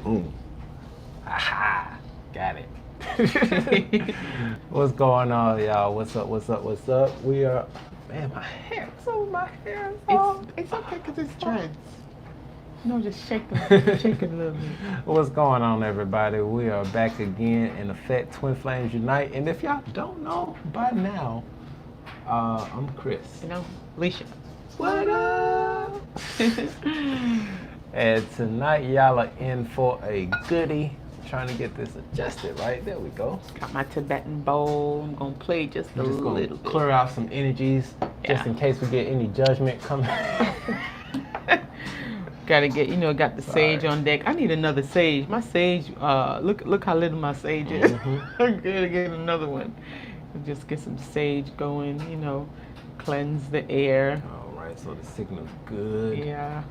Boom. Aha. Got it. What's going on, y'all? What's up? What's up? What's up? We are. Man, my hair. So my hair. It's okay because it's dreads. No, just shake it a little bit. What's going on, everybody? We are back again in effect, Twin Flames Unite. And if y'all don't know by now, I'm Chris. You know, Alicia. What up? And tonight, y'all are in for a goodie. Trying to get this adjusted, right? There we go. Got my Tibetan bowl. I'm gonna play just a little bit. Clear out some energies, just in case we get any judgment coming. Gotta get, got the sage on deck. I need another sage. My sage, look how little my sage is. I'm gonna get another one. Just get some sage going, cleanse the air. All right, so the signal's good. Yeah.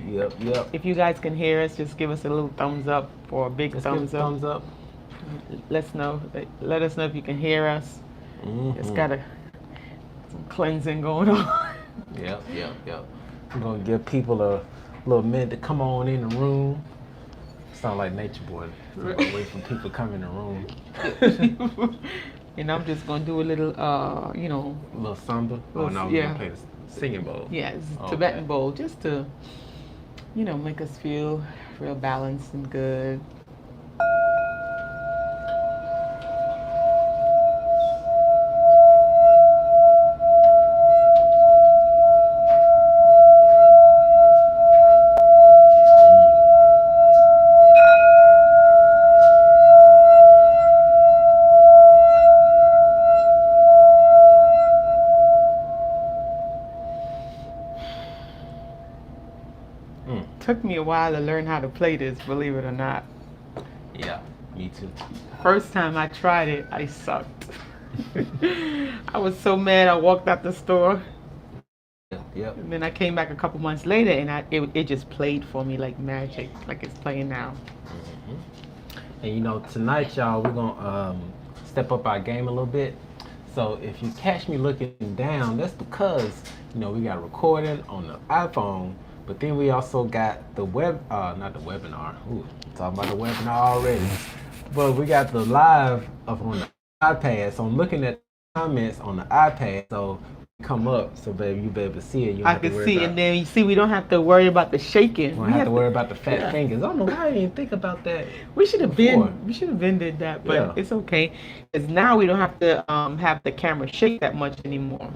Yep. If you guys can hear us, just give us a little thumbs up or a big thumbs up. Thumbs up. Let us know if you can hear us. It's got some cleansing going on. Yep. I'm gonna give people a little minute to come on in the room. Sound like Nature Boy. Wait for people to come in the room. And I'm just gonna do a little, A little samba. Oh no, we're gonna play the singing bowl. Yeah, it's a Tibetan bowl, just to, make us feel real balanced and good. Took me a while to learn how to play this, believe it or not. Yeah, me too. First time I tried it, I sucked. I was so mad I walked out the store. Yep. And then I came back a couple months later and it just played for me like magic, like it's playing now. And tonight, y'all, we're gonna step up our game a little bit. So if you catch me looking down, that's because, we got recording on the iPhone. But then we also got the not the webinar. Ooh, talking about the webinar already. But we got the live on the iPad. So I'm looking at the comments on the iPad. So come up, so baby, you be able to see it. I can see, and then you see we don't have to worry about the shaking. We don't have to worry about the fat fingers. I don't know why I didn't think about that. We should have been did that, but it's okay. Because now we don't have to have the camera shake that much anymore.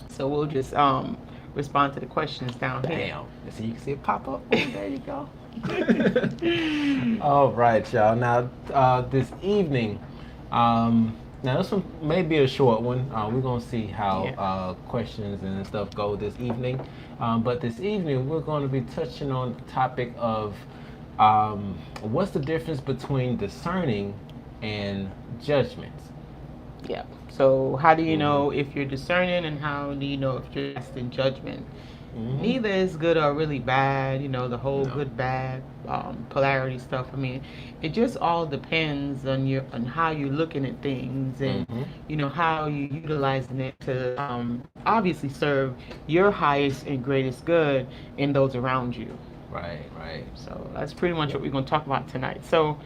So we'll just respond to the questions down here. Damn. So you can see it pop up. Oh, there you go. All right, y'all. Now, this evening, now this one may be a short one. We're going to see how questions and stuff go this evening. But this evening, we're going to be touching on the topic of what's the difference between discerning and judgment. Yeah. So how do you know if you're discerning, and how do you know if you're casting judgment? Neither is good or really bad, the whole good bad polarity stuff. I mean, it just all depends on how you're looking at things, and how you're utilizing it to obviously serve your highest and greatest good in those around you. Right. So that's pretty much what we're going to talk about tonight. So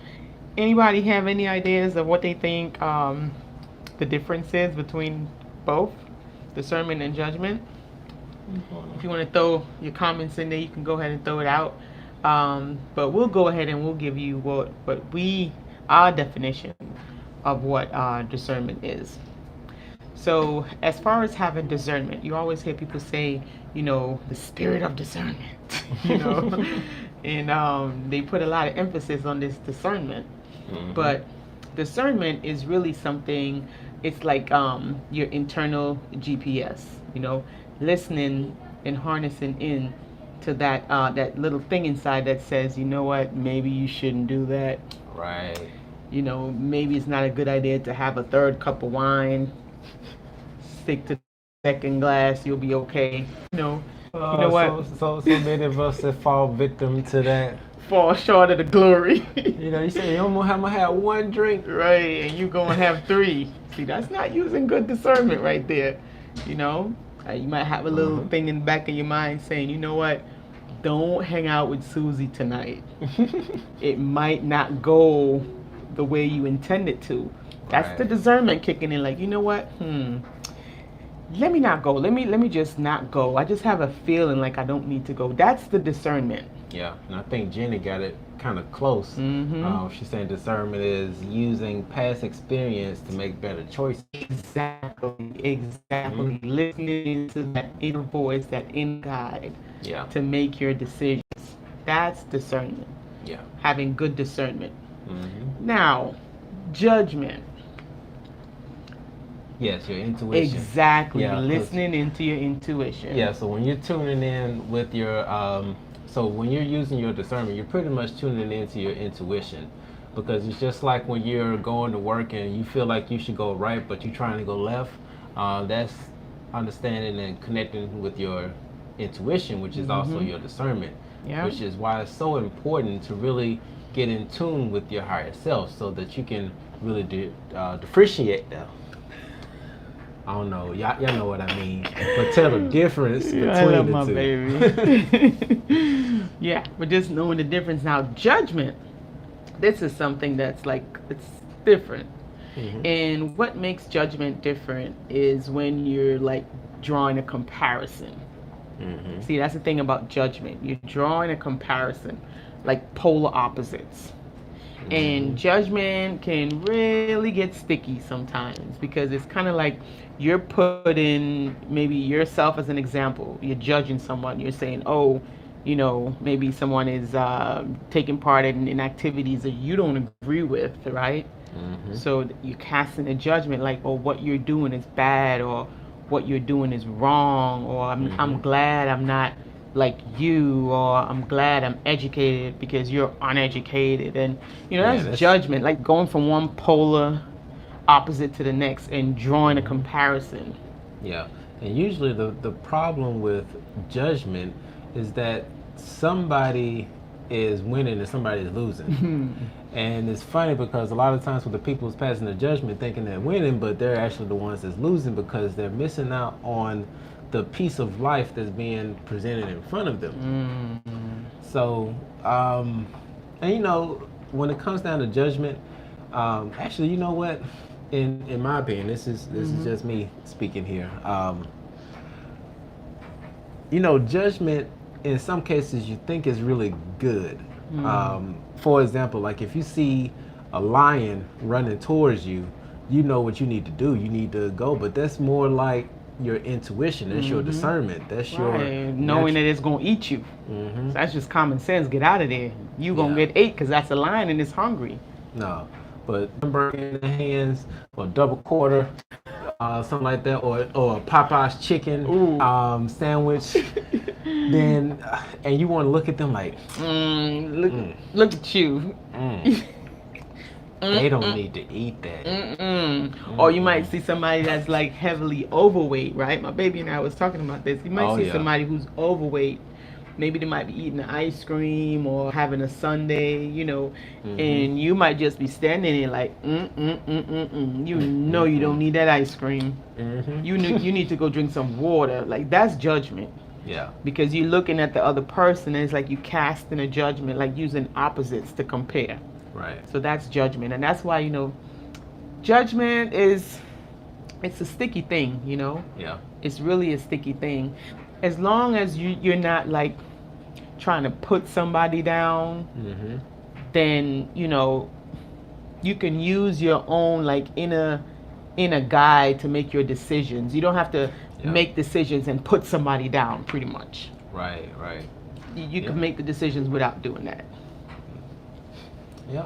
anybody have any ideas of what they think the difference is between both discernment and judgment? If you want to throw your comments in there, you can go ahead and throw it out. But we'll go ahead and we'll give you our definition of what discernment is. So as far as having discernment, you always hear people say, the spirit of discernment, and they put a lot of emphasis on this discernment. But discernment is really something, it's like your internal GPS, listening and harnessing in to that little thing inside that says, maybe you shouldn't do that. Right. Maybe it's not a good idea to have a third cup of wine. Stick to the second glass, you'll be okay. You know what? So many of us that fall victim to that. Fall short of the glory. You say I'm gonna have one drink, right? And you gonna have three. See, that's not using good discernment right there. You might have a little thing in the back of your mind saying, don't hang out with Susie tonight. It might not go the way you intend it to. That's Right. the discernment kicking in. Like, you know what? Let me not go. Let me just not go. I just have a feeling like I don't need to go. That's the discernment. Yeah, and I think Jenny got it kind of close. She's saying discernment is using past experience to make better choices. Exactly. Listening to that inner voice, that inner guide, Yeah. to make your decisions. That's discernment. Yeah. Having good discernment. Now, judgment. Yes, your intuition. Exactly. Yeah, 'cause- Listening into your intuition. Yeah, so when you're tuning in with your, so when you're using your discernment, you're pretty much tuning into your intuition, because it's just like when you're going to work and you feel like you should go right, but you're trying to go left. That's understanding and connecting with your intuition, which is also your discernment. Yeah. Which is why it's so important to really get in tune with your higher self, so that you can really differentiate them. I don't know, y'all know what I mean, but tell the difference between I love the my two. baby. Yeah, but just knowing the difference. Now, judgment, this is something that's like, it's different. And what makes judgment different is when you're like drawing a comparison. See, that's the thing about judgment. You're drawing a comparison, like polar opposites. And judgment can really get sticky sometimes, because it's kind of like you're putting maybe yourself as an example. You're judging someone. You're saying, oh, you know, maybe someone is taking part in activities that you don't agree with, right? So you're casting a judgment like, oh, what you're doing is bad, or what you're doing is wrong, or I'm glad I'm not like you, or I'm glad I'm educated because you're uneducated. And you know, that's judgment, like going from one polar opposite to the next and drawing a comparison. Yeah, and usually the problem with judgment is that somebody is winning and somebody is losing. And it's funny because a lot of times with the people who's passing the judgment thinking they're winning, but they're actually the ones that's losing, because they're missing out on the piece of life that's being presented in front of them. So, and you know, when it comes down to judgment, actually, you know what? In my opinion, this is just me speaking here. You know, judgment in some cases you think is really good. For example, like if you see a lion running towards you, you know what you need to do. You need to go, but that's more like your intuition. That's your discernment. That's your knowing that it's gonna eat you. So that's just common sense. Get out of there. You gonna get ate because that's a lion and it's hungry. No, but hamburger in the hands, or double quarter, something like that, or a Popeye's chicken sandwich. Then and you want to look at them like, look at you. They don't need to eat that. Or you might see somebody that's like heavily overweight, right? My baby and I was talking about this. You might see somebody who's overweight. Maybe they might be eating ice cream or having a sundae, you know, and you might just be standing there like, you know, you don't need that ice cream. You need to go drink some water. Like, that's judgment. Yeah. Because you're looking at the other person and it's like you casting a judgment, like using opposites to compare. Right. So that's judgment. And that's why, you know, judgment it's a sticky thing, you know? Yeah. It's really a sticky thing. As long as you're not like trying to put somebody down, then, you know, you can use your own like inner guide to make your decisions. You don't have to make decisions and put somebody down, pretty much. Right. You can make the decisions without doing that. Yeah,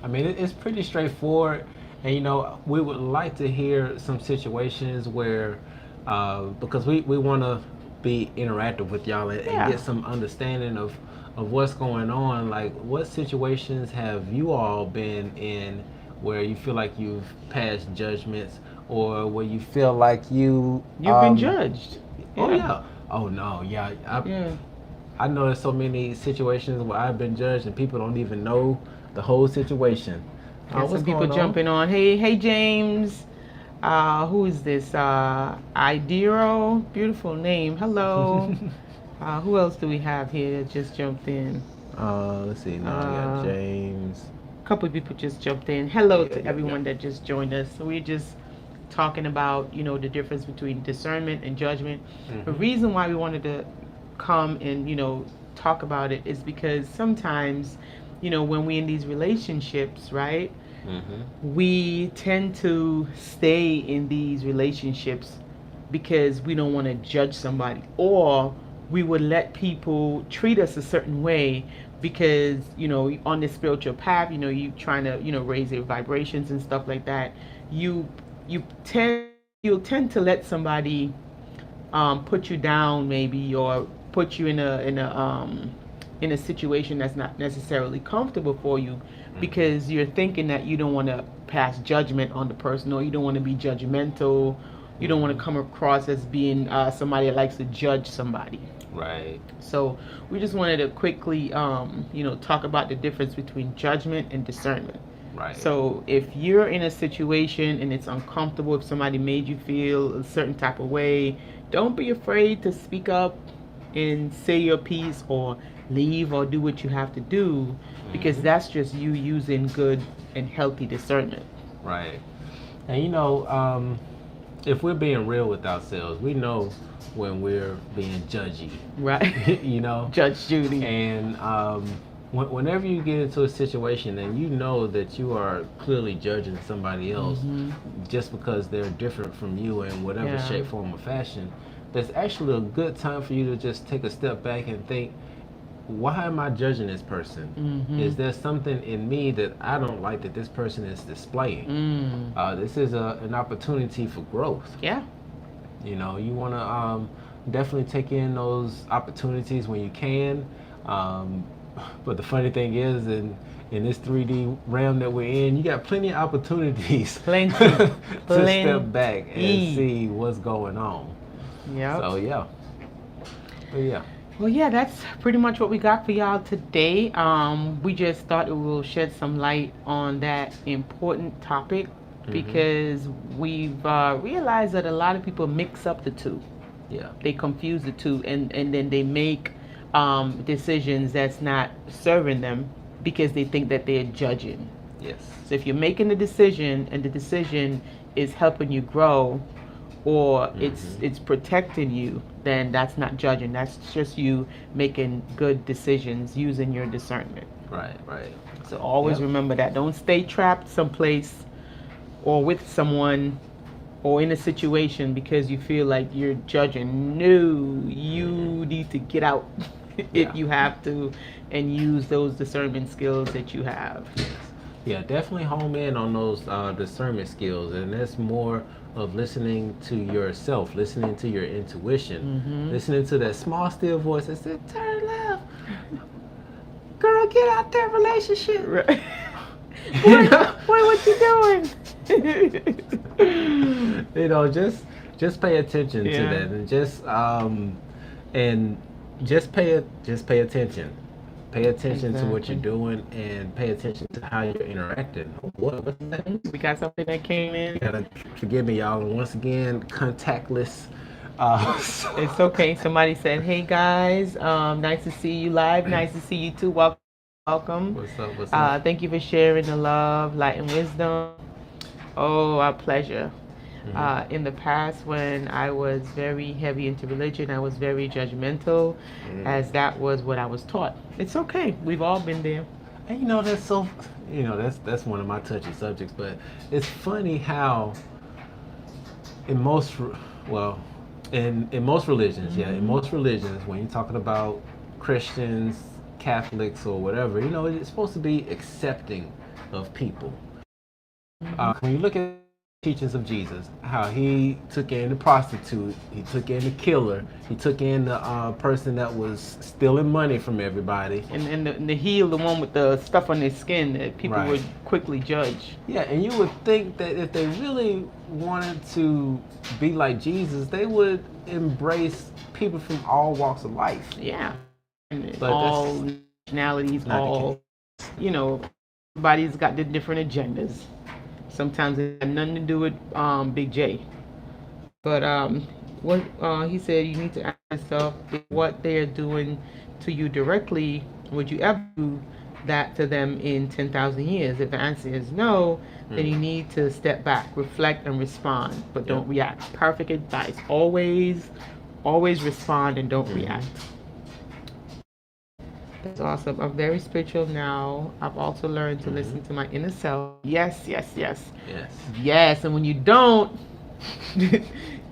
I mean, it's pretty straightforward, and you know, we would like to hear some situations where, because we want to be interactive with y'all and get some understanding of what's going on. Like, what situations have you all been in where you feel like you've passed judgments, or where you feel like you've been judged? Oh no, I know there's so many situations where I've been judged and people don't even know the whole situation. Some people jumping on. Hey James. Who is this? Idero, beautiful name. Hello. Who else do we have here that just jumped in? Let's see. Now I got Uh, James. A couple of people just jumped in. Hello Yeah, to yeah, yeah. everyone that just joined us. So we're just talking about, the difference between discernment and judgment. The Mm-hmm. reason why we wanted to come and, talk about it is because sometimes, when we're in these relationships, right, Mm-hmm. we tend to stay in these relationships because we don't want to judge somebody, or we would let people treat us a certain way because on the spiritual path, you trying to raise their vibrations and stuff like that. you you tend you'll tend to let somebody put you down, maybe, or put you in a situation that's not necessarily comfortable for you, because you're thinking that you don't want to pass judgment on the person, or you don't want to be judgmental. You don't want Mm-hmm. to come across as being somebody that likes to judge somebody. Right. So we just wanted to quickly, talk about the difference between judgment and discernment. Right. So if you're in a situation and it's uncomfortable, if somebody made you feel a certain type of way, don't be afraid to speak up and say your piece, or leave, or do what you have to do, because Mm-hmm. that's just you using good and healthy discernment. Right. And if we're being real with ourselves, we know when we're being judgy. Right. you know. Judge Judy. And whenever you get into a situation and you know that you are clearly judging somebody else just because they're different from you in whatever Yeah. shape, form, or fashion, that's actually a good time for you to just take a step back and think, why am I judging this person? Is there something in me that I don't like that this person is displaying? This is an opportunity for growth. Yeah. You want to definitely take in those opportunities when you can. But the funny thing is, in this 3D realm that we're in, you got plenty of opportunities Plenty. to Plenty. step back and see what's going on. Yep. So yeah. But yeah. Well, yeah, that's pretty much what we got for y'all today. We just thought it will shed some light on that important topic, because we've realized that a lot of people mix up the two. Yeah. They confuse the two, and then they make decisions that's not serving them because they think that they're judging. Yes. So if you're making a decision and the decision is helping you grow, or it's protecting you, then that's not judging. That's just you making good decisions using your discernment. Right. Right. So always remember that. Don't stay trapped someplace or with someone or in a situation because you feel like you're judging. No, you need to get out if you have to, and use those discernment skills that you have. Yeah, definitely home in on those discernment skills, and that's more of listening to yourself, listening to your intuition, listening to that small, still voice that said, "Turn left, girl, get out that relationship." Right. What you doing? Just pay attention to that, and just pay attention. Pay attention to what you're doing, and pay attention to how you're interacting. What's that? We got something that came in. You gotta forgive me, y'all. And once again, contactless. It's okay. Somebody said, "Hey guys, nice to see you live. Nice to see you too. Welcome. What's up? What's up? Thank you for sharing the love, light, and wisdom." Oh, our pleasure. In the past, when I was very heavy into religion, I was very judgmental, as that was what I was taught. It's okay. We've all been there. And that's so. That's one of my touchy subjects. But it's funny how in most in most religions, in most religions, when you're talking about Christians, Catholics, or whatever, it's supposed to be accepting of people. When you look at teachings of Jesus, how he took in the prostitute, he took in the killer, he took in the person that was stealing money from everybody, and the heel, the one with the stuff on their skin that people would quickly judge. Yeah, and you would think that if they really wanted to be like Jesus, they would embrace people from all walks of life. Yeah, and But all nationalities, all everybody's got the different agendas. Sometimes it had nothing to do with Big J. But What he said, you need to ask yourself if what they're doing to you directly, would you ever do that to them in 10,000 years? If the answer is no, then you need to step back, reflect, and respond, but don't react. Perfect advice. Always respond and don't react. That's awesome. I'm very spiritual now. I've also learned to listen to my inner self. Yes. And when you don't,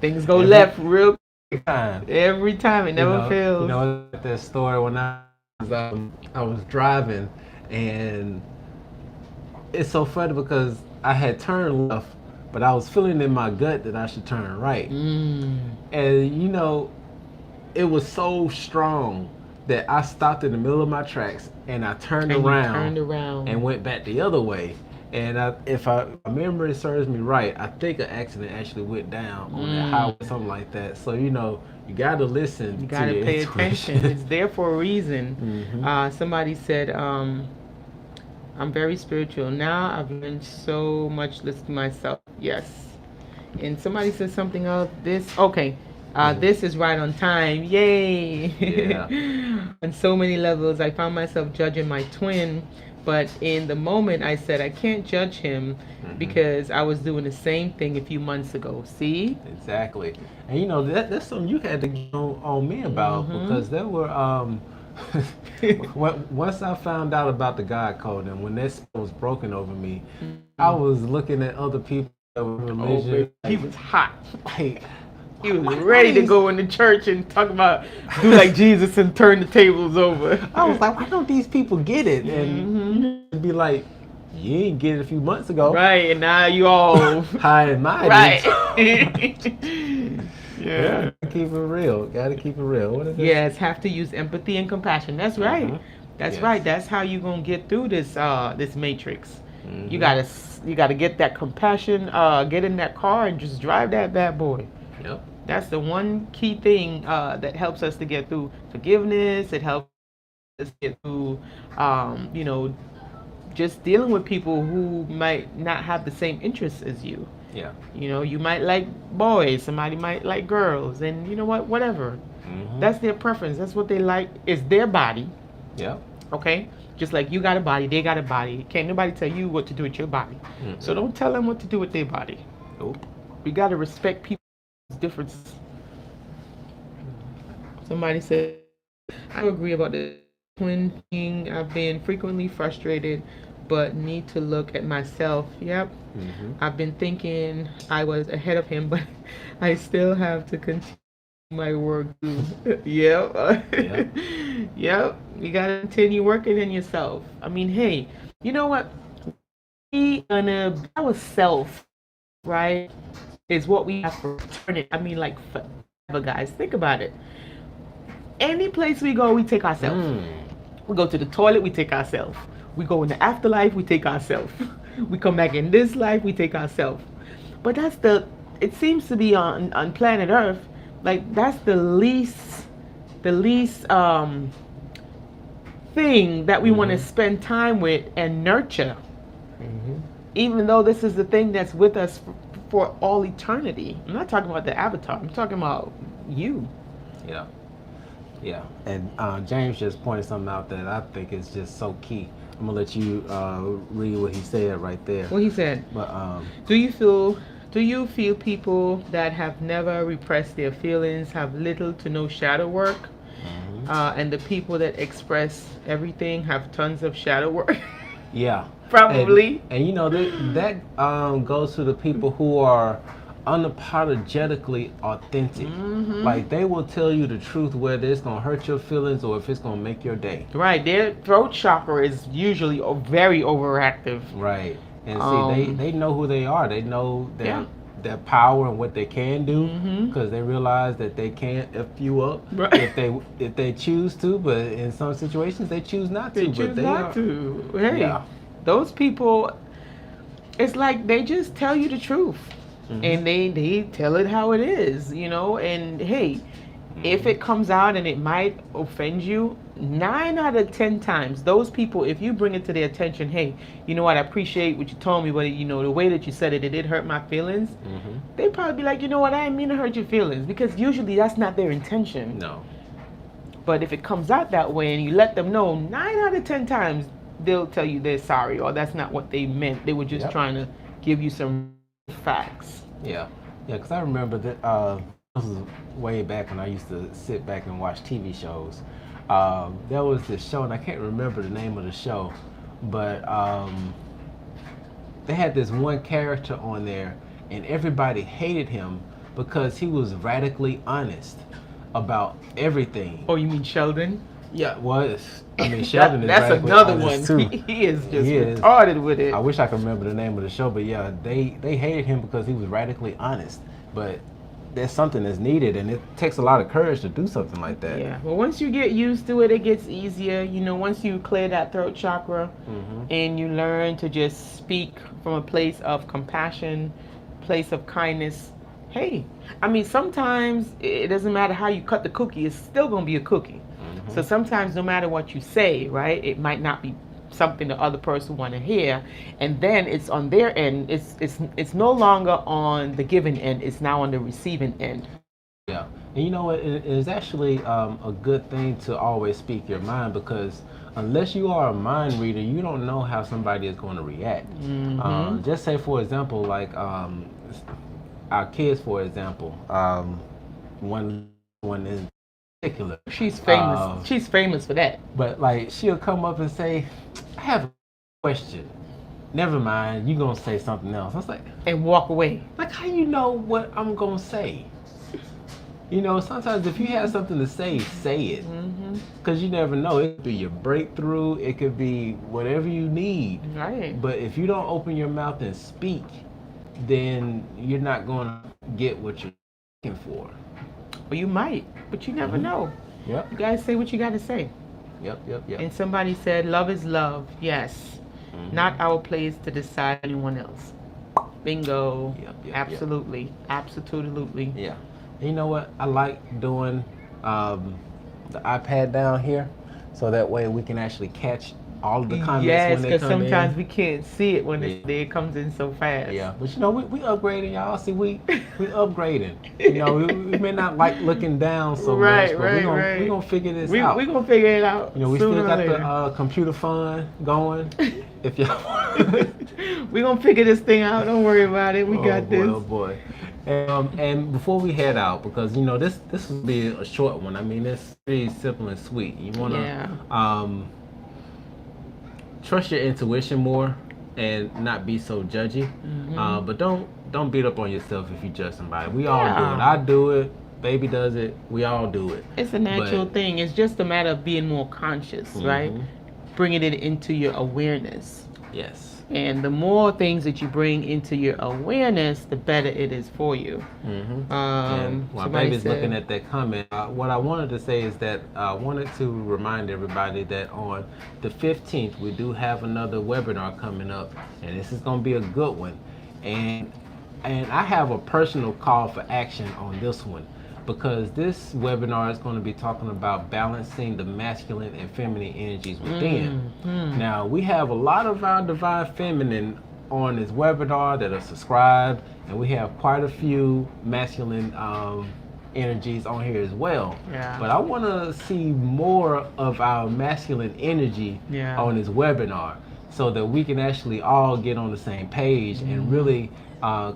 things go left real time. Every time. It never fails. You know that story when I was driving, and it's so funny because I had turned left, but I was feeling in my gut that I should turn right. And it was so strong that I stopped in the middle of my tracks and I turned around and went back the other way. And if my memory serves me right, I think an accident actually went down on that highway, something like that. So you got to listen. You got to pay attention. It's there for a reason. Somebody said, "I'm very spiritual now. I've learned so much. Listen to myself." Yes. And somebody said something else. This is right on time. Yay! Yeah. On so many levels, I found myself judging my twin, but in the moment I said I can't judge him because I was doing the same thing a few months ago. See? Exactly. And that's something you had to get on me about, because there were once I found out about the God code and when that spell was broken over me, I was looking at other people that were religious. He was hot. He was ready to go into church and talk about do like Jesus and turn the tables over. I was like, why don't these people get it? And you'd be like, you didn't get it a few months ago. Right, and now you all high and mighty. Right. Yeah. Keep it real. Gotta keep it real. What is it? Yes, have to use empathy and compassion. That's right. That's right. That's how you're gonna get through this this matrix. You gotta get that compassion, get in that car and just drive that bad boy. Yep. That's the one key thing that helps us to get through forgiveness. It helps us get through, just dealing with people who might not have the same interests as you. Yeah. You might like boys, somebody might like girls, and you know what? Whatever. That's their preference. That's what they like. It's their body. Yeah. Okay? Just like you got a body, they got a body. Can't nobody tell you what to do with your body. So don't tell them what to do with their body. Nope. We got to respect people's differences. Somebody said, I agree about the twin thing. I've been frequently frustrated, but need to look at myself. Yep. I've been thinking I was ahead of him, but I still have to continue my work too. Yep. Yep. You got to continue working in yourself. I mean, hey, you know what? Our self, right, is what we have to return it. I mean, like forever, guys. Think about it. Any place we go, we take ourselves. We go to the toilet, we take ourselves. We go in the afterlife, we take ourselves. We come back in this life, we take ourselves. But it seems to be on planet Earth, like that's the least thing that we want to spend time with and nurture. Even though this is the thing that's with us for all eternity. I'm not talking about the avatar, I'm talking about you. Yeah. And James just pointed something out that I think is just so key. I'm gonna let you read what he said right there. What he said. But do you feel people that have never repressed their feelings have little to no shadow work? And the people that express everything have tons of shadow work? Yeah. Probably. And that goes to the people who are unapologetically authentic. Like they will tell you the truth, whether it's gonna hurt your feelings or if it's gonna make your day. Right. Their throat chakra is usually very overactive. Right. And see, they know who they are. They know their power and what they can do, because they realize that they can't F you up if they choose to. But in some situations, they choose not to. Hey, those people, it's like they just tell you the truth. And they tell it how it is, and hey, if it comes out and it might offend you, 9 out of 10 times, those people, if you bring it to their attention, hey, you know what, I appreciate what you told me, but you know, the way that you said it, it did hurt my feelings. They probably be like, you know what, I didn't mean to hurt your feelings, because usually that's not their intention. No. But if it comes out that way and you let them know, 9 out of 10 times, they'll tell you they're sorry, or that's not what they meant. They were just trying to give you some facts. Yeah, because I remember that this was way back when I used to sit back and watch TV shows. There was this show, and I can't remember the name of the show, but they had this one character on there, and everybody hated him because he was radically honest about everything. Oh, you mean Sheldon? Yeah, well, I mean, Sheldon is that's radically another honest one. too. He is just retarded with it. I wish I could remember the name of the show, but yeah, they hated him because he was radically honest. But there's something that's needed, and it takes a lot of courage to do something like that. Yeah, well, once you get used to it, it gets easier. You know, once you clear that throat chakra and you learn to just speak from a place of compassion, place of kindness. Hey, I mean, sometimes it doesn't matter how you cut the cookie, it's still going to be a cookie. So sometimes no matter what you say, right, it might not be something the other person want to hear, and then it's on their end. It's no longer on the giving end, it's now on the receiving end. Yeah, and you know what, it is actually a good thing to always speak your mind, because unless you are a mind reader, you don't know how somebody is going to react. Just say, for example, like our kids, for example, one in particular. She's famous. She's famous for that. But like, she'll come up and say, I have a question. Never mind, you're going to say something else. I was like, and walk away. Like, how you know what I'm going to say? You know, sometimes if you have something to say it. Because you never know. It could be your breakthrough. It could be whatever you need. Right. But if you don't open your mouth and speak, then you're not going to get what you're looking for. Well, you might, but you never know. Yep. You gotta say what you gotta say. Yep. And somebody said, love is love. Yes. Not our place to decide anyone else. Bingo. Yep. Absolutely. Absolutely. Yeah. And you know what? I like doing the iPad down here, so that way we can actually catch all of the comments when they come in. Yes, because sometimes we can't see it when it comes in so fast. Yeah, but you know, we upgrading, y'all. See, we upgrading. You know, we may not like looking down so much, but we're going to figure this out. We're going to figure it out. You know, we still got the computer fun going. If y'all we're going to figure this thing out. Don't worry about it. We got this. Oh, boy. And before we head out, because, you know, this will be a short one. I mean, it's pretty simple and sweet. You want to... trust your intuition more and not be so judgy. But don't beat up on yourself if you judge somebody. We all do it. I do it. Baby does it. We all do it. It's a natural thing. It's just a matter of being more conscious, right? Bringing it into your awareness. Yes. And the more things that you bring into your awareness, the better it is for you. While baby's looking at that comment, what I wanted to say is that I wanted to remind everybody that on the 15th, we do have another webinar coming up, and this is going to be a good one. And I have a personal call for action on this one, because this webinar is going to be talking about balancing the masculine and feminine energies within. Now, we have a lot of our divine feminine on this webinar that are subscribed, and we have quite a few masculine energies on here as well. But I want to see more of our masculine energy on this webinar, so that we can actually all get on the same page and really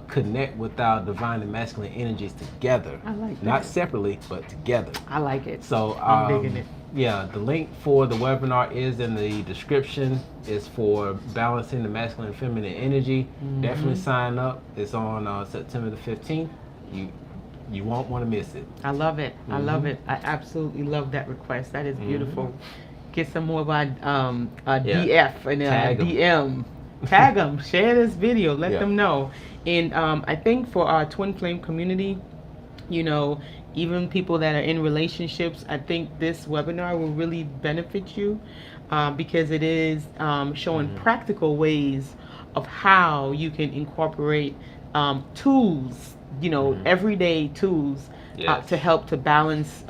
connect with our divine and masculine energies together. I like that. Not separately, but together. I like it. So I'm digging it. Yeah, the link for the webinar is in the description. It's for balancing the masculine and feminine energy. Definitely sign up. It's on September the 15th. You won't want to miss it. I love it. I love it. I absolutely love that request. That is beautiful. Get some more by DF and DM. Tag them. Share this video. Let them know. And I think for our Twin Flame community, you know, even people that are in relationships, I think this webinar will really benefit you because it is showing practical ways of how you can incorporate tools, you know, everyday tools to help to balance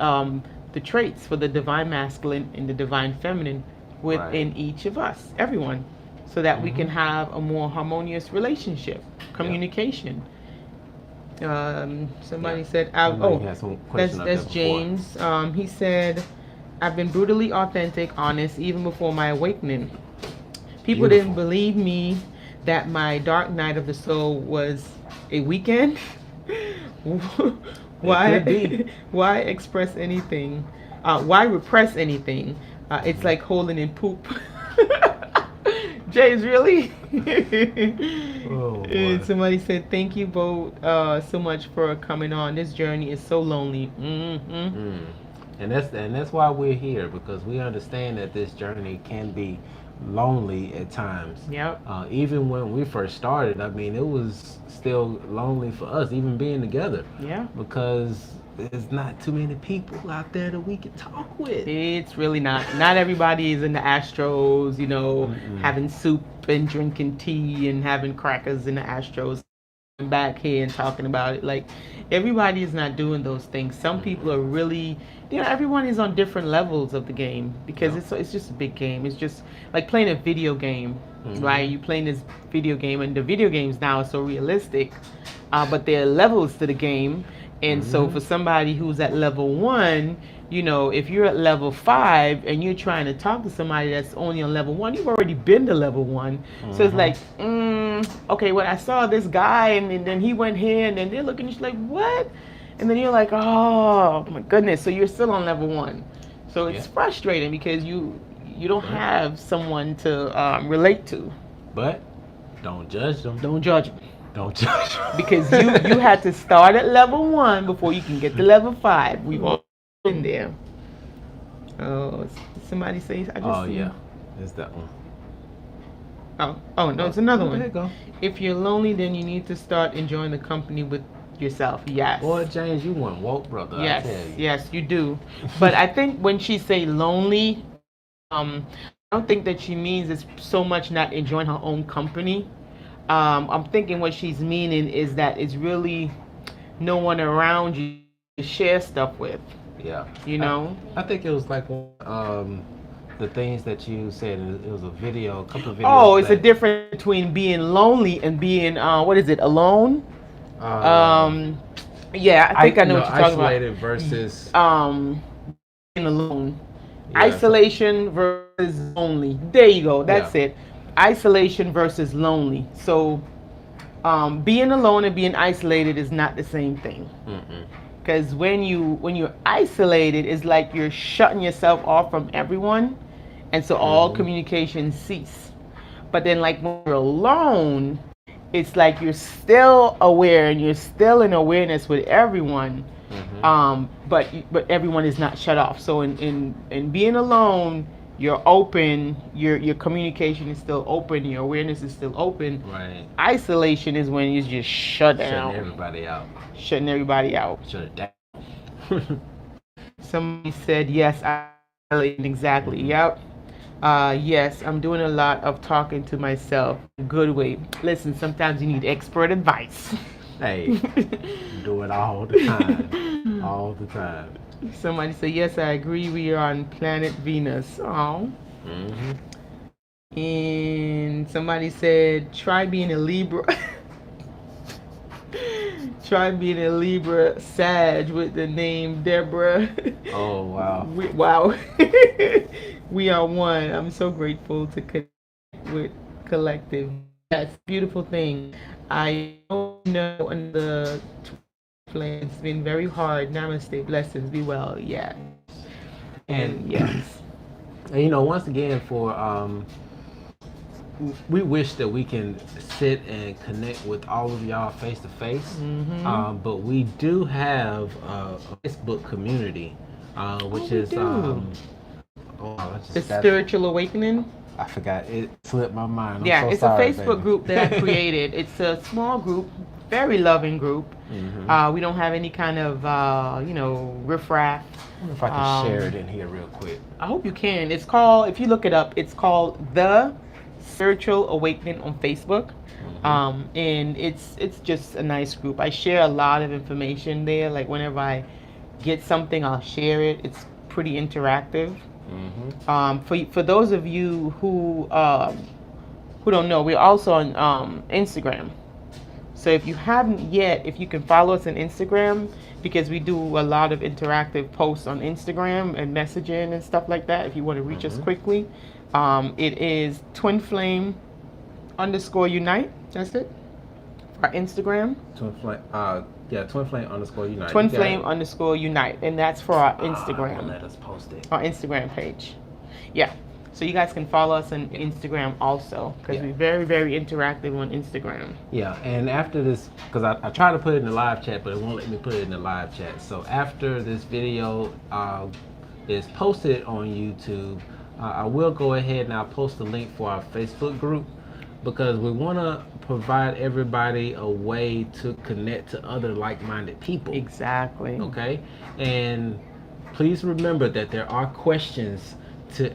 the traits for the divine masculine and the divine feminine within each of us, everyone, so that we can have a more harmonious relationship, communication. Somebody said, that's James. He said, I've been brutally authentic, honest, even before my awakening. People didn't believe me that my dark night of the soul was a weekend. Why express anything? Why repress anything? It's like holding in poop. James, really? And somebody said, thank you both so much for coming on. This journey is so lonely. And that's why we're here, because we understand that this journey can be lonely at times. Yep. Even when we first started, I mean, it was still lonely for us, even being together. Yeah. Because there's not too many people out there that we can talk with. It's really not. Not everybody is in the Astros, you know, having soup and drinking tea and having crackers in the Astros, back here and talking about it. Like, everybody is not doing those things. Some people are really, you know, everyone is on different levels of the game, because it's just a big game. It's just like playing a video game, right? You playing this video game, and the video games now are so realistic, but there are levels to the game. And so for somebody who's at level 1, you know, if you're at level 5 and you're trying to talk to somebody that's only on level 1, you've already been to level 1. So it's like, okay, well, I saw this guy and then he went here, and then they're looking at you like, what? And then you're like, oh my goodness. So you're still on level 1. So it's frustrating because you don't have someone to relate to. But don't judge them. Don't judge them. Don't judge them. Because you had to start at level 1 before you can get to level 5. We've all been there. Oh, somebody says, I just yeah, it's that one. Oh no, it's another one. There you go. If you're lonely, then you need to start enjoying the company with yourself. Yes. Boy, James, you want woke, brother. Yes, I tell you. yes, you do. But I think when she say lonely, I don't think that she means it's so much not enjoying her own company. I'm thinking what she's meaning is that it's really no one around you to share stuff with. Yeah. You know? I think it was like the things that you said. It was a video, a couple of videos. Oh, it's a difference between being lonely and being, what is it, alone? Yeah, I think I know what you're talking about. Isolated versus being alone. Yeah. Isolation versus lonely. There you go. That's it. Isolation versus lonely. So being alone and being isolated is not the same thing. Because when you're isolated, it's like you're shutting yourself off from everyone, and so all communication cease. But then, like, when you're alone, it's like you're still aware and you're still in awareness with everyone, but everyone is not shut off. So in being alone, you're open, your communication is still open, your awareness is still open. Right. Isolation is when you just shut down. Shutting everybody out. Shutting everybody out. Shut it down. Somebody said, yes, exactly. Yep. Yes, I'm doing a lot of talking to myself. Good way. Listen, sometimes you need expert advice. Hey, do it all the time. All the time. Somebody said, yes, I agree. We are on planet Venus. Oh. And somebody said, try being a Libra. Try being a Libra Sag with the name Deborah. Oh, wow. Wow. We are one. I'm so grateful to connect with collective. That's a beautiful thing. I don't know on the plans. It's been very hard. Namaste. Blessings. Be well. Yeah. And yes. And you know, once again, we wish that we can sit and connect with all of y'all face to face, but we do have a Facebook community, which is the Spiritual Awakening. I forgot, it slipped my mind. I'm so it's sorry, a Facebook group that I created. It's a small group, very loving group. We don't have any kind of riffraff. I wonder if I can share it in here real quick. I hope you can. It's called, if you look it up, it's called The Spiritual Awakening on Facebook. And it's just a nice group. I share a lot of information there. Like, whenever I get something, I'll share it. It's pretty interactive. Mm-hmm. For those of you who don't know, we're also on Instagram. So if you haven't yet, if you can follow us on Instagram, because we do a lot of interactive posts on Instagram and messaging and stuff like that. If you want to reach us quickly, it is twinflame_unite. That's it. Our Instagram. twinflame_unite. Twinflame_unite, and that's for our Instagram. Let us post it. Our Instagram page. Yeah. So you guys can follow us on Instagram also, because we're very, very interactive on Instagram. Yeah, and after this, because I tried to put it in the live chat, but it won't let me put it in the live chat. So after this video is posted on YouTube, I will go ahead and I'll post a link for our Facebook group, because we want to provide everybody a way to connect to other like-minded people. Exactly. Okay, and please remember that there are questions to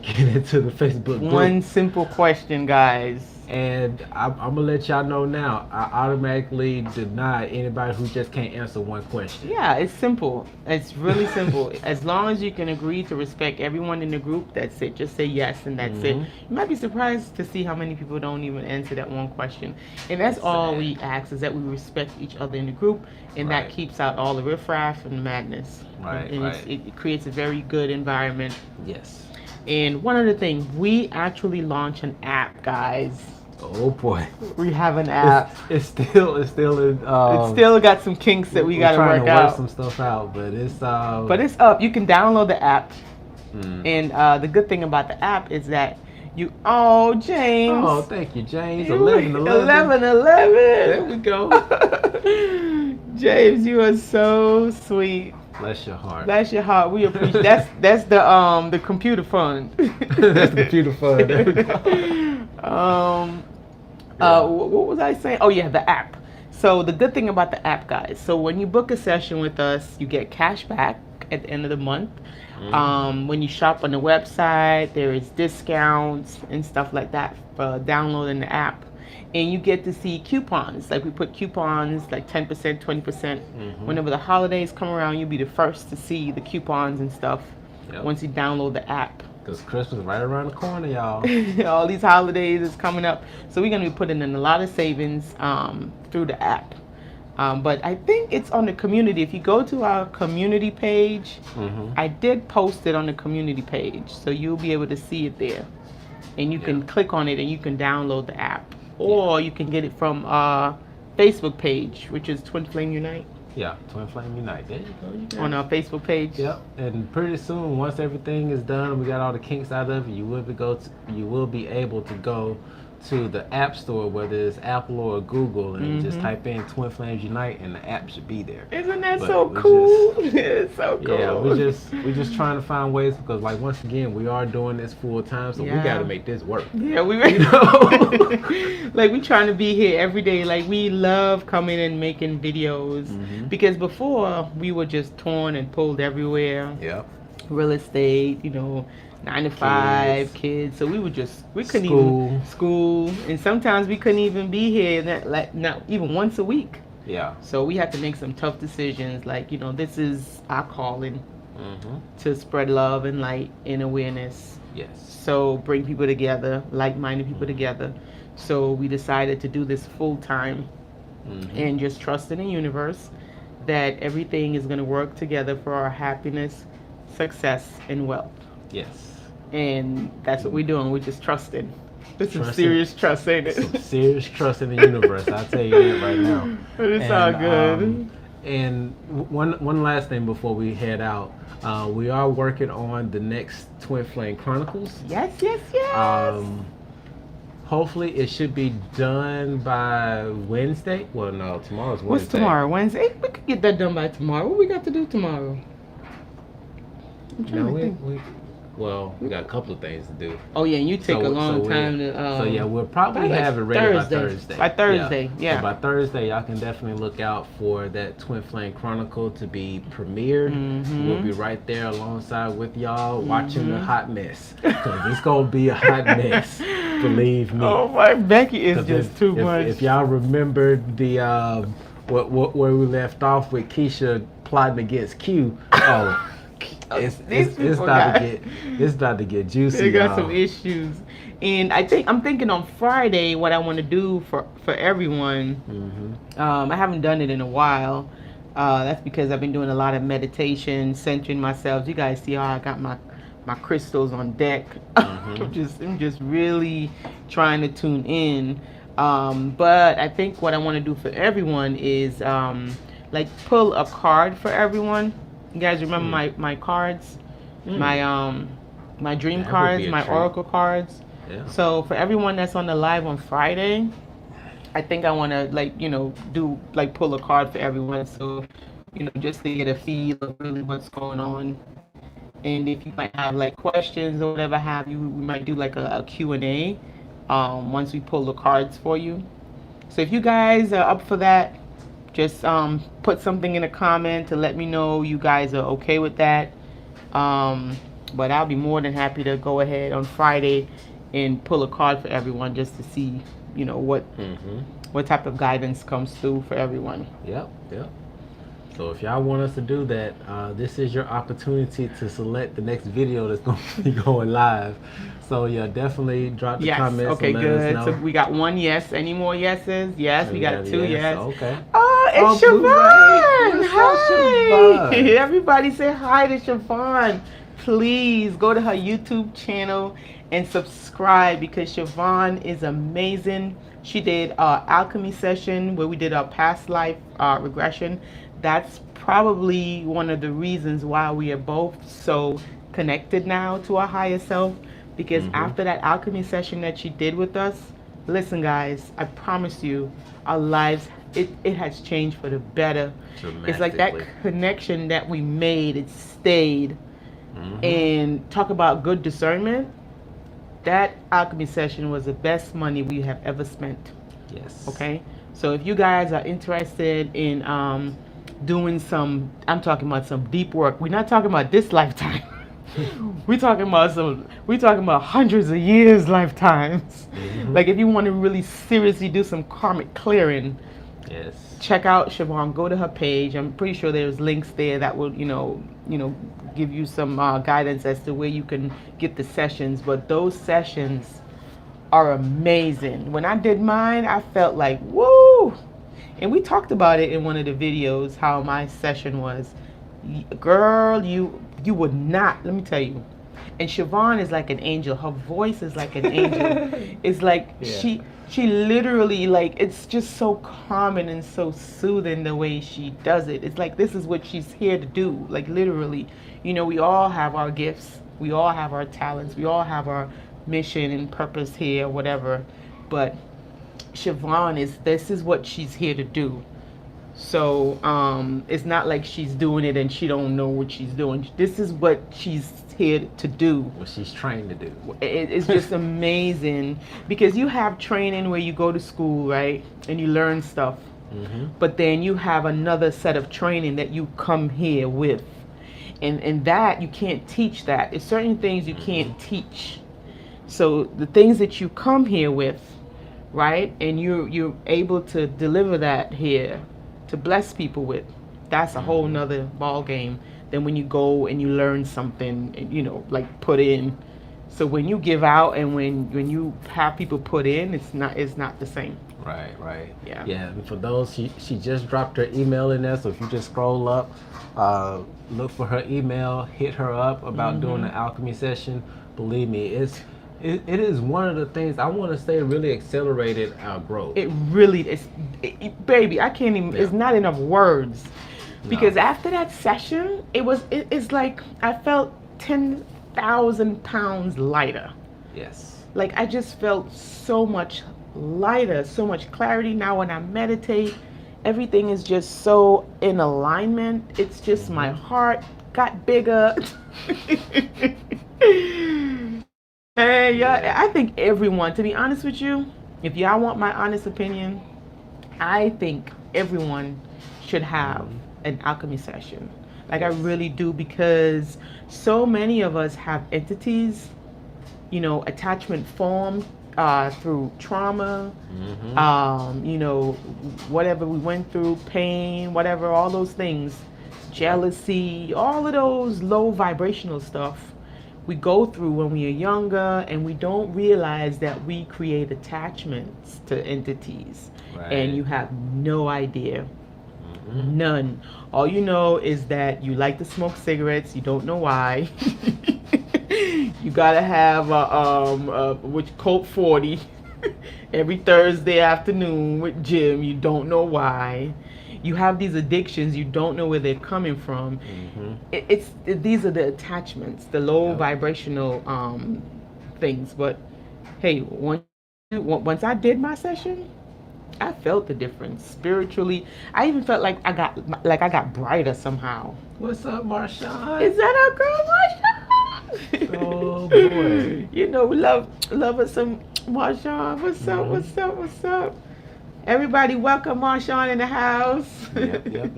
get into the Facebook group. One simple question, guys. And I'm gonna let y'all know now, I automatically deny anybody who just can't answer one question. Yeah, it's simple. It's really simple. As long as you can agree to respect everyone in the group, that's it. Just say yes and that's it. You might be surprised to see how many people don't even answer that one question. And that's all we ask, is that we respect each other in the group, and that keeps out all the riffraff and madness. And it creates a very good environment. Yes. And one other thing, we actually launched an app, guys. Oh boy. We have an app. It's still in, It's still got some kinks that we gotta work out. Work some stuff out, but it's up. You can download the app, and the good thing about the app is that James. Oh, thank you, James. 11. There we go. James, you are so sweet. Bless your heart. Bless your heart. We appreciate. That's the computer fund. That's the computer fund. There we go. What was I saying? Oh yeah, the app. So the good thing about the app, guys. So when you book a session with us, you get cash back at the end of the month. When you shop on the website, there is discounts and stuff like that for downloading the app. And you get to see coupons. Like we put coupons like 10%, 20%. Whenever the holidays come around, you'll be the first to see the coupons and stuff once you download the app. Because Christmas is right around the corner, y'all. All these holidays is coming up. So we're going to be putting in a lot of savings through the app. But I think it's on the community. If you go to our community page, I did post it on the community page. So you'll be able to see it there. And you can click on it and you can download the app. Or you can get it from our Facebook page, which is Twin Flame Unite. Yeah, Twin Flame Unite. There you go. On our Facebook page. Yep. And pretty soon, once everything is done, we got all the kinks out of it, you will be able to go to the App Store, whether it's Apple or Google, and just type in Twin Flames Unite, and the app should be there. Isn't that so cool? It's so cool. Yeah, we're just trying to find ways, because like once again, we are doing this full time, so we got to make this work. Yeah, like we trying to be here every day. Like we love coming and making videos because before we were just torn and pulled everywhere. Yeah. Real estate, 9 to 5, kids. So we couldn't even school, and sometimes we couldn't even be here not even once a week. Yeah. So we had to make some tough decisions. Like this is our calling to spread love and light and awareness. Yes. So bring people together, like-minded people together. So we decided to do this full time, and just trust in the universe that everything is going to work together for our happiness, success, and wealth. Yes. And that's what we're doing. We're just trusting. This is serious trust, ain't it? Some serious trust in the universe. I'll tell you that right now. But it's all good. And one last thing before we head out. We are working on the next Twin Flame Chronicles. Yes. Hopefully it should be done by Wednesday. Well, no, tomorrow's Wednesday. What's tomorrow? Wednesday? We could get that done by tomorrow. What we got to do tomorrow? We got a couple of things to do. Oh yeah, and you take a long time to. So yeah, we'll probably have it ready by Thursday. By Thursday, yeah. So by Thursday, y'all can definitely look out for that Twin Flame Chronicle to be premiered. We'll be right there alongside with y'all watching the hot mess. Because it's gonna be a hot mess, believe me. Oh my, Becky is just too much. If y'all remembered the where we left off with Keisha plotting against Q, It's about to get juicy. They got y'all. some issues, and I'm thinking on Friday what I want to do for everyone. I haven't done it in a while. That's because I've been doing a lot of meditation, centering myself. You guys see how I got my crystals on deck. I'm just really trying to tune in. But I think what I want to do for everyone is like pull a card for everyone. You guys remember my cards, my dream That would cards, be a my treat. oracle cards. Yeah. So for everyone that's on the live on Friday, I think I want to do pull a card for everyone. So just to get a feel of really what's going on. And if you might have like questions or whatever have you, we might do like a Q&A once we pull the cards for you. So if you guys are up for that, just put something in a comment to let me know you guys are okay with that. But I'll be more than happy to go ahead on Friday and pull a card for everyone just to see, what type of guidance comes through for everyone. Yep. So if y'all want us to do that, this is your opportunity to select the next video that's going to be going live. So yeah, definitely drop the comments. Okay, and let good. us know. So we got one yes. Any more yeses? Yes, we got two yes. Okay. Oh, it's Blue Siobhan. What's up, Hi. Siobhan? Everybody say hi to Siobhan. Please go to her YouTube channel and subscribe because Siobhan is amazing. She did our alchemy session where we did our past life regression. That's probably one of the reasons why we are both so connected now to our higher self, because after that alchemy session that she did with us, listen guys, I promise you our lives, it has changed for the better. It's like that connection that we made, it stayed. And talk about good discernment, that alchemy session was the best money we have ever spent. Yes. Okay, so if you guys are interested in doing I'm talking about some deep work. We're not talking about this lifetime. we're talking about hundreds of years lifetimes. Like if you want to really seriously do some karmic clearing, yes, check out Siobhan. Go to her page. I'm pretty sure there's links there that will give you some guidance as to where you can get the sessions. But those sessions are amazing. When I did mine, I felt like woo. And we talked about it in one of the videos, how my session was. Girl, you would not, let me tell you. And Siobhan is like an angel. Her voice is like an angel. It's like she literally, like, it's just so calming and so soothing the way she does it. It's like this is what she's here to do. Like literally, we all have our gifts. We all have our talents. We all have our mission and purpose here, whatever. But Siobhan this is what she's here to do. So it's not like she's doing it and she don't know what she's doing. This is what she's here to do. What she's trained to do. It's just amazing because you have training where you go to school, right, and you learn stuff. But then you have another set of training that you come here with, and that you can't teach. That it's certain things you can't teach. So the things that you come here with, right, and you're able to deliver that here to bless people with, that's a whole nother ball game than when you go and you learn something, like put in. So when you give out and when you have people put in, it's not the same. Right. Yeah. And for those, she just dropped her email in there. So if you just scroll up, look for her email, hit her up about doing the alchemy session. Believe me, it is one of the things I want to say really accelerated our growth. It really is, baby. I can't even. It's not enough words, because after that session, it's like I felt 10,000 pounds lighter. Yes. Like I just felt so much lighter, so much clarity. Now when I meditate, everything is just so in alignment. It's just my heart got bigger. Hey, I think everyone, to be honest with you, if y'all want my honest opinion, I think everyone should have an alchemy session. Like I really do, because so many of us have entities, attachment formed through trauma, whatever we went through, pain, whatever, all those things jealousy, all of those low vibrational stuff we go through when we are younger, and we don't realize that we create attachments to entities. Right. And you have no idea. Mm-hmm. None. All you know is that you like to smoke cigarettes. You don't know why. You gotta have Colt 40 every Thursday afternoon with Jim. You don't know why. You have these addictions. You don't know where they're coming from. Mm-hmm. These are the attachments, the low vibrational things. But hey, once I did my session, I felt the difference spiritually. I even felt like I got brighter somehow. What's up, Marshawn? Is that our girl, Marshawn? Oh boy. You know, love us some Marshawn. What's up? Mhm. What's up? What's up? Everybody, welcome Marshawn in the house. Yep.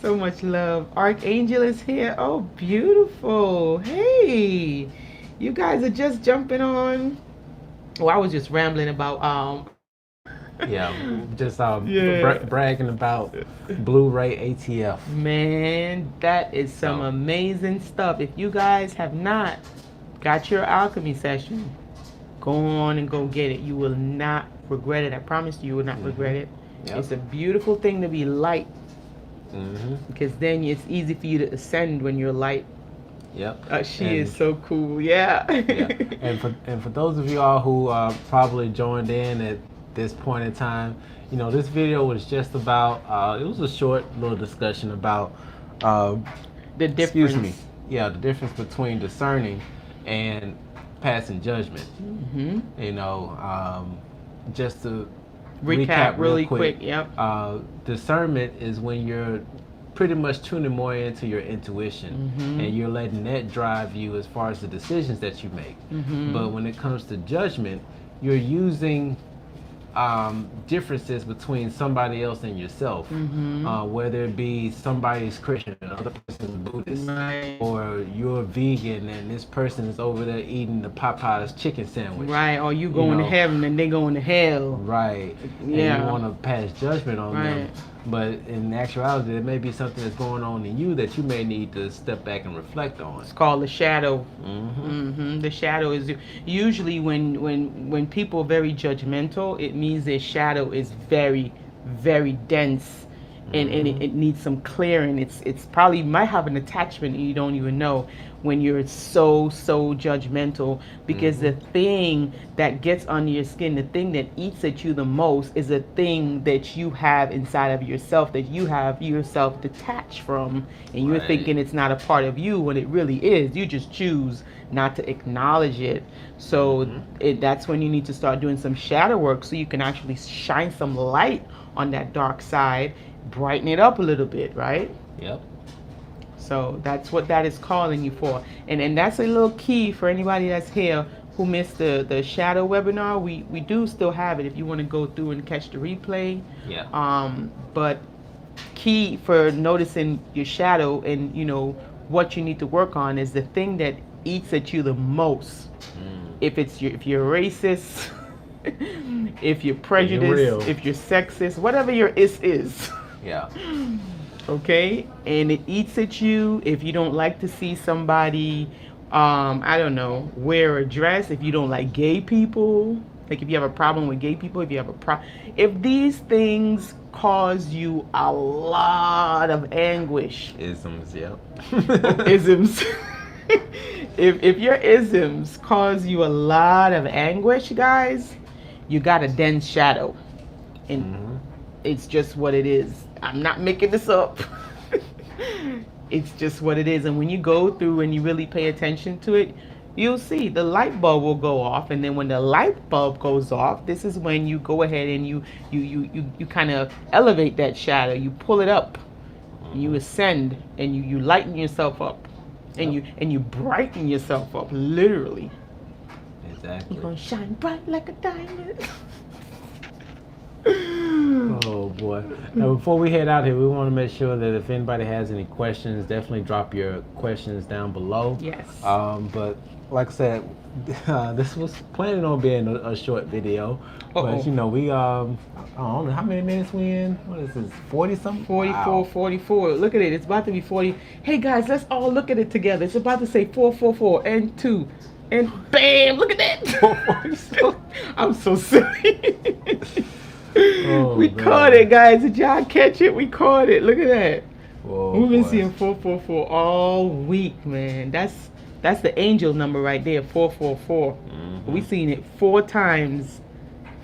So much love. Archangel is here. Oh, beautiful. Hey, you guys are just jumping on. Well, I was just rambling about bragging about Blu-ray ATF. Man, that is some amazing stuff. If you guys have not got your alchemy session, go on and go get it. You will not regret it. I promise you will not regret it. Yep. It's a beautiful thing to be light, because then it's easy for you to ascend when you're light. Yep. She is so cool. Yeah. And for those of you all who probably joined in at this point in time, you know, this video was just about it was a short little discussion about the difference. The difference between discerning and passing judgment. You know, just to recap really quick. Yep. Discernment is when you're pretty much tuning more into your intuition, and you're letting that drive you as far as the decisions that you make. But when it comes to judgment, you're using differences between somebody else and yourself, whether it be somebody's Christian, another person's Buddhist, or you're vegan and this person is over there eating the Popeye's chicken sandwich. Right, or you going to heaven and they going to hell. Right. Yeah. And you want to pass judgment on them. But in actuality, there may be something that's going on in you that you may need to step back and reflect on. It's called the shadow. The shadow is usually when people are very judgmental, it means their shadow is very, very dense, and it needs some clearing. It's probably might have an attachment and you don't even know when you're so judgmental, because the thing that gets under your skin, the thing that eats at you the most, is a thing that you have inside of yourself, that you have yourself detached from, and you're thinking it's not a part of you when it really is. You just choose not to acknowledge it. So that's when you need to start doing some shadow work, so you can actually shine some light on that dark side, brighten it up a little bit, right? Yep. So that's what that is calling you for. And that's a little key for anybody that's here who missed the shadow webinar. We do still have it if you want to go through and catch the replay. Yeah. But key for noticing your shadow and, you know, what you need to work on is the thing that eats at you the most. If you're racist, if you're prejudiced, if you're sexist, whatever your is. Yeah. Okay, and it eats at you if you don't like to see somebody, I don't know, wear a dress, if you don't like gay people, like if you have a problem with gay people, if these things cause you a lot of anguish. Isms, yep. Isms. if your isms cause you a lot of anguish, guys, you got a dense shadow. And it's just what it is. I'm not making this up. It's just what it is. And when you go through and you really pay attention to it, you'll see the light bulb will go off. And then when the light bulb goes off, this is when you go ahead and you kind of elevate that shadow. You pull it up, and you ascend, and you lighten yourself up, and you brighten yourself up, literally. Exactly. You're gonna shine bright like a diamond. Oh boy. Now before we head out here, we want to make sure that if anybody has any questions, definitely drop your questions down below. Yes. But like I said, this was planning on being a short video, but Uh-oh. we I don't know how many minutes we in. What is this? 40 something? 44, Wow. 44. Look at it. It's about to be 40. Hey guys, let's all look at it together. It's about to say 444 and 2. And bam! Look at that. 444. I'm so silly. Oh, We man. caught it, guys. Did y'all catch it? We caught it. Look at that. Whoa, We've been boy. seeing 444 all week, man. That's the angel number right there, 444. Mhm. We seen it 4 times.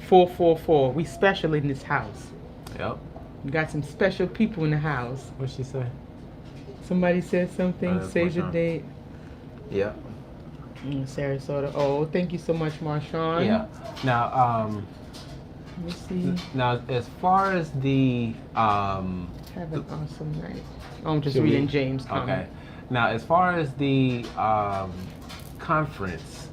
444. We special in this house. Yep. We got some special people in the house. What'd she say? Somebody said something. that's Save your Marshawn. date. Yep. Sarasota. Oh, thank you so much, Marshawn. Yeah. Now, Let me see. now as far as the Have an awesome night. Oh, I'm just Should we- reading James' comment. Okay. Now, as far as the conference,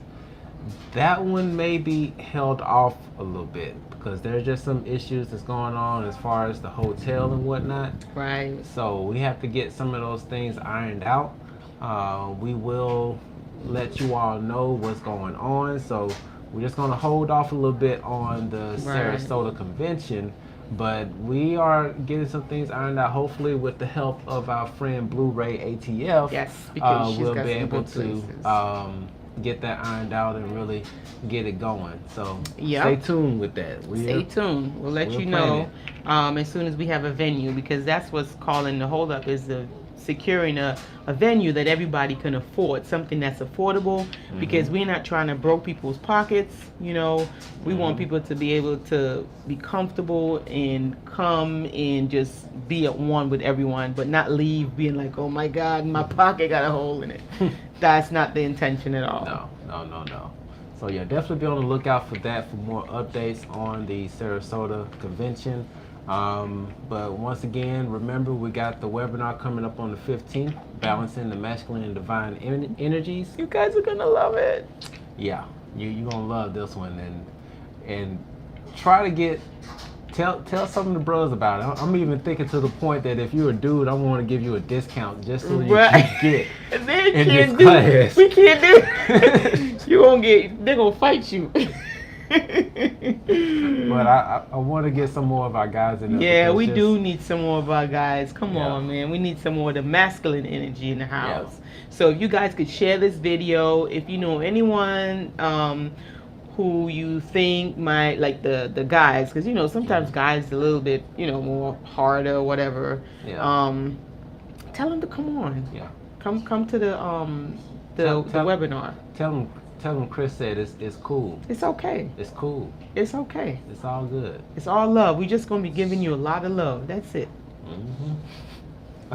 that one may be held off a little bit because there's just some issues that's going on as far as the hotel and whatnot. Right. So we have to get some of those things ironed out. We will let you all know what's going on. So we're just going to hold off a little bit on the Right. Sarasota convention. But we are getting some things ironed out, hopefully with the help of our friend Blu-ray ATF. Yes, because she's we'll got be some able good to places. get that ironed out and really get it going. So Yep. stay tuned with that. Stay tuned. We'll let we're you know planning. as soon as we have a venue, because that's what's calling the holdup, is the securing a venue that everybody can afford, something that's affordable, because we're not trying to broke people's pockets. We want people to be able to be comfortable and come and just be at one with everyone, but not leave being like, oh my God, my pocket got a hole in it. That's not the intention at all. No. So yeah, definitely be on the lookout for that for more updates on the Sarasota convention. But once again, remember we got the webinar coming up on the 15th, balancing the masculine and divine energies. You guys are gonna love it. Yeah, you're gonna love this one, and try to tell some of the bros about it. I'm even thinking to the point that if you're a dude, I want to give you a discount just so you can get They in can't this class. We can't do it. They're gonna fight you. But I want to get some more of our guys in there. Yeah, because we just- do need some more of our guys. Come Yeah. on, man. We need some more of the masculine energy in the house. So if you guys could share this video, if you know anyone who you think might like the guys, because sometimes guys a little bit more harder or whatever. Yeah. Tell them to come on. Yeah. Come to the Tell- webinar. Tell them Chris said it's cool. It's okay. It's cool. It's okay. It's all good. It's all love. We're just gonna be giving you a lot of love. That's it.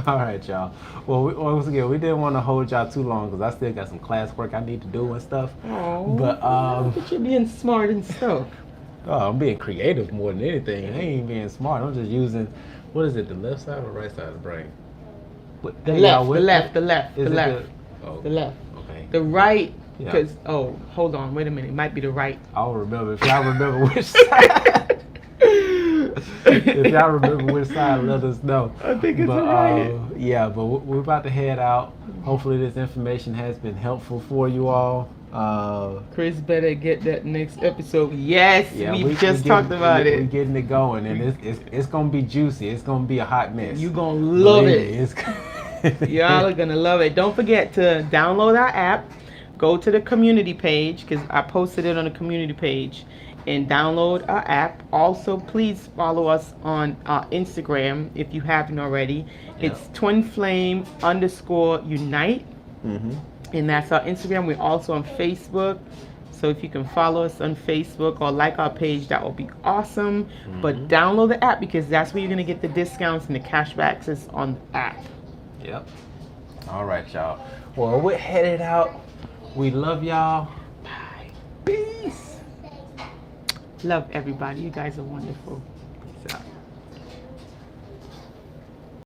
All right, y'all. Well, once again, we didn't want to hold y'all too long because I still got some class work I need to do and stuff. Oh, But look at you being smart and stuff. I'm being creative more than anything. I ain't being smart. I'm just using, what is it, the left side or right side of the brain? The left. Is it The oh, left. okay. The right, Yeah. because, hold on, wait a minute. It might be the right. I'll remember if y'all remember which side. If y'all remember which side, let us know. I think it's but, right. Yeah, but we're about to head out. Hopefully this information has been helpful for you all. Chris better get that next episode. Yes, Yeah, we just talked about We're it. getting it going, and it's gonna be juicy. It's gonna be a hot mess. You're going to love Believe it. me, Y'all are going to love it. Don't forget to download our app. Go to the community page, because I posted it on the community page, and download our app. Also, please follow us on Instagram if you haven't already. It's twinflame_unite. And that's our Instagram. We're also on Facebook. So if you can follow us on Facebook or like our page, that would be awesome. But download the app, because that's where you're going to get the discounts and the cashbacks is on the app. Yep. All right, y'all. Well, we're headed out. We love y'all. Bye. Peace. Love everybody. You guys are wonderful.